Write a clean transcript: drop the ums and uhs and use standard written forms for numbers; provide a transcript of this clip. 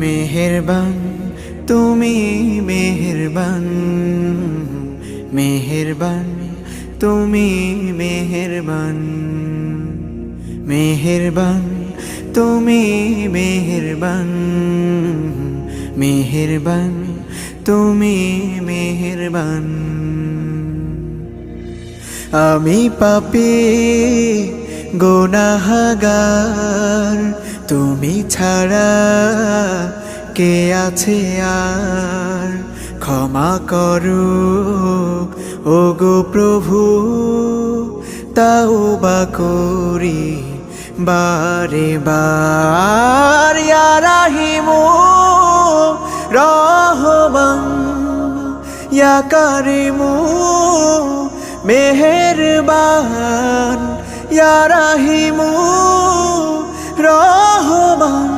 মেহেরবান তুমি মেহেরবান, মেহেরবান তুমি মেহেরবান, মেহেরবান তুমি মেহেরবান, মেহেরবান তুমি মেহেরবান। আমি পাপী গুনাহগার, তুমি ছাড়া কে আছে আর? ক্ষমা করো ওগো প্রভু, তাওবা করি বারে বার। ইয়া রাহিমু রহমান, ইয়া কারিমু মেহেরবান, ইয়া রাহিমু রহমান,